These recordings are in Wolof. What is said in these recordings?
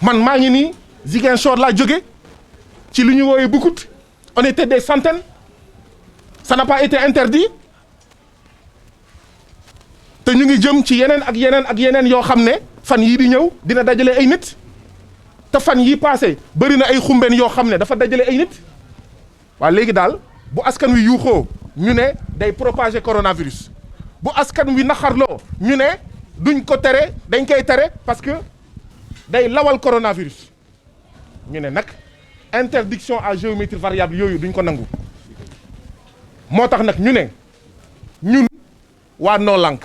man maa ngi nii Ziguinchor laa jóge ci lu ñu woowee Boucoute on était des centaines ça n'a pas été interdit te ñu ngi jëm ci yeneen ak yeneen ak yeneen yoo xam ne fan yii di ñëw dina dajale ay nit te fan yii passé bëri na ay xumbeen yoo xam ne dafa dajale ay nit waa léegi daal bu askan wi yuuxoo ñu ne day propager coronavirus bu askan wi naxarloo ñu ne duñ ko tere dañ koy tere parce que day lawal coronavirus ñu ne nag interdiction à géométrie variable yooyu duñ ko nangu moo tax nag ñu ne ñun waa Noo Lank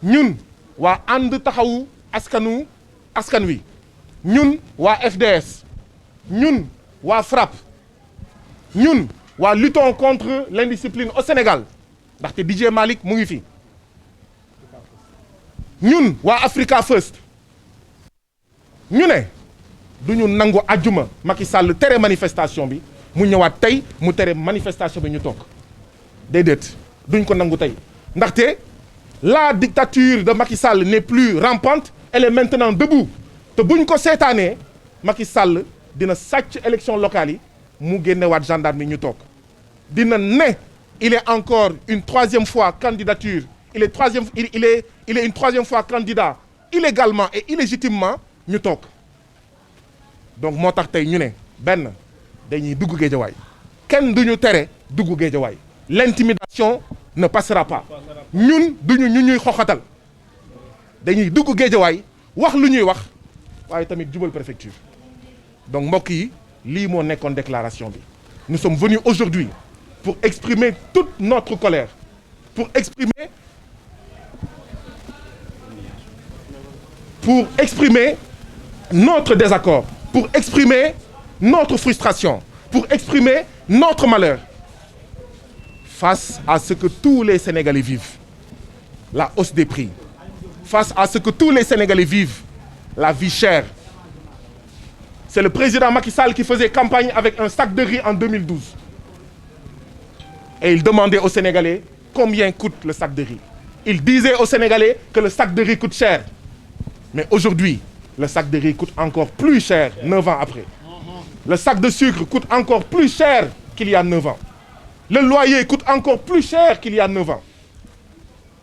ñun waa ànd taxawu askan wi ñun waa FDS ñun waa FRAPP ñun waa luttons contre l'indiscipline au Sénégal ndaxte DJ Malick mu ngi fi ñun waa Africa First ñu ne duñu nangu àjjuma Macky Sall tere manifestation bi mu ñëwaat tey mu tere manifestation bi ñu toog déedéet duñ ko nangu tey ndaxte la dictature de Macky Sall n'est plus rampante elle est maintenant debout te buñ ko seetaanee Macky Sall dina sàcc élection locale yi mu génnewaat gendarme yi ñu toog dina ne il est encore une troisième fois candidature il est une troisième fois candidat illégalement et illégitimement ñu toog donc moo tax tey ñu ne benn dañuy dugg Géejawaay kenn duñu tere dugg Géejawaay l'intimidation ne passera pas ñun duñu ñu ñuy xoxatal dañuy dugg Géejawaay wax lu ñuy wax waaye tamit jubal préfecture donc mbokk yi lii moo nekkoon déclaration bi nous sommes venus aujourd'hui pour exprimer toute notre colère pour exprimer notre désaccord pour exprimer notre frustration pour exprimer notre malheur face à ce que tous les Sénégalais vivent la hausse des prix face à ce que tous les Sénégalais vivent la vie chère. C'est le président Macky Sall qui faisait campagne avec un sac de riz en 2012. Et il demandait aux Sénégalais combien coûte le sac de riz. Il disait aux Sénégalais que le sac de riz coûte cher. Mais aujourd'hui, le sac de riz coûte encore plus cher 9 ans après. Le sac de sucre coûte encore plus cher qu'il y a 9 ans. Le loyer coûte encore plus cher qu'il y a 9 ans.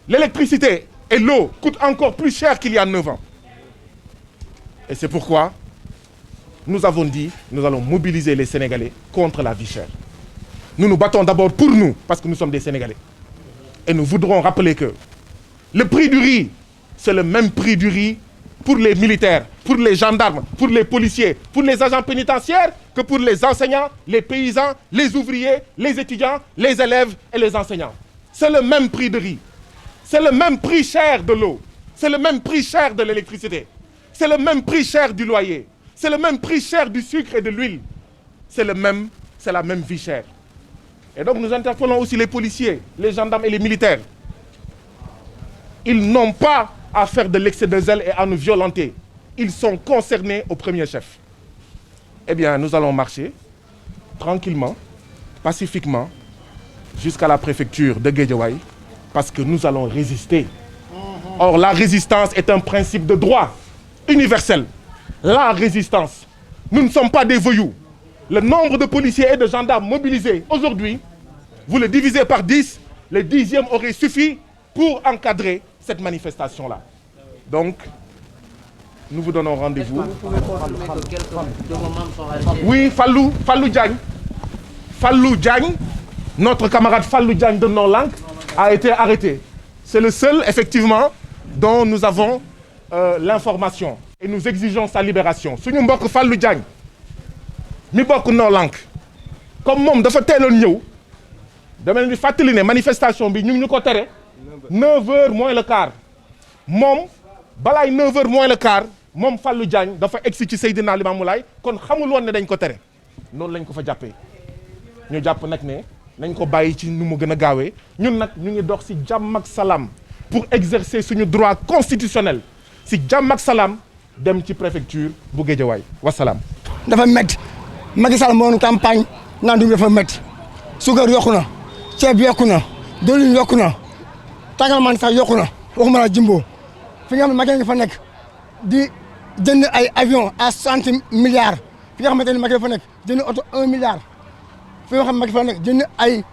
L'électricité et l'eau coûtent encore plus cher qu'il y a 9 ans. Et c'est pourquoi nous avons dit, nous allons mobiliser les Sénégalais contre la vie chère. Nous nous battons d'abord pour nous, parce que nous sommes des Sénégalais. Et nous voudrons rappeler que le prix du riz, c'est le même prix du riz pour les militaires, pour les gendarmes, pour les policiers, pour les agents pénitentiaires, que pour les enseignants, les paysans, les ouvriers, les étudiants, les élèves et les enseignants. C'est le même prix de riz. C'est le même prix cher de l'eau. C'est le même prix cher de l'électricité. C'est le même prix cher du loyer. C'est le même prix cher du sucre et de l'huile. C'est la même vie chère. Et donc nous interpellons aussi les policiers, les gendarmes et les militaires. Ils n'ont pas à faire de l'excès de zèle et à nous violenter. Ils sont concernés au premier chef. Eh bien, nous allons marcher tranquillement, pacifiquement, jusqu'à la préfecture de Guédiawaye, parce que nous allons résister. Or, la résistance est un principe de droit universel. La résistance. Nous ne sommes pas des voyous. Le nombre de policiers et de gendarmes mobilisés aujourd'hui, vous le divisez par 10, le 10e aurait suffi pour encadrer cette manifestation-là. Donc, nous vous donnons rendez-vous. Est-ce que vous pouvez confirmer que quelques de vos membres sont arrêtés? Oui, Fallou Diagne. Fallou Diagne, notre camarade Fallou Diagne de Noo Lank a été arrêté. C'est le seul, effectivement, dont nous avons l'information. Et nous exigeons sa libération. Suñu mbokk Fallou Diagne mi bokk Noo Lank comme moom dafa teeloon ñëw dama leen di fàttali ne manifestation bi ñu ngi ñu ko tere 9h moins le quart moom balaay 9h moins le quart moom Fallou Diagne dafa egsi ci Seydina Limamou Laye kon xamul woon ne dañ ko tere noonu lañ ko fa jàppee ñu jàpp nag ne nañ ko bàyyi ci nu mu gën a gaawee ñun nag ñu ngi dox ci jàmm ak salaam pour exercer suñu droit constitutionnel ci jàmm ak salaam dem ci préfecture bu Guédiawaye wasalaam. dafa métti Macky Sall moo campagne naan du dafa métti suukar yokku na ceeb yokku na diwlin yokku na tàngal man sax yokku na waxuma la jimbo fi nga xam ne Macky nga fa nekk di jënd ay avion à 60 milliards fi nga xamante ne Macky dafa nekk jënd oto 1 milliard fi nga xam ne Macky dafa nekk jënd ay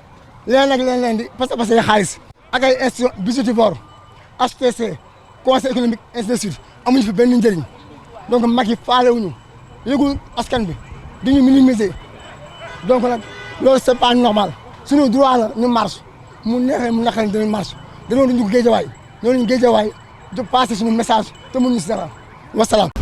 leneen ak leneen di parce que xaalis ak ay institutions budgétivores HTC conseil économique ainsi de suite amuñu fi benn njëriñ donc Macky faalewuñu yëgul askan bi di ñu minimiser donc nag loolu c'est pas normal suñu droit la ñu marche mu neexee mu naqaree dañuy marche dañoo dugg Géejawaay ñoo ñu Géejawaay de passer suñu message te mënuñu si dara wasalaam.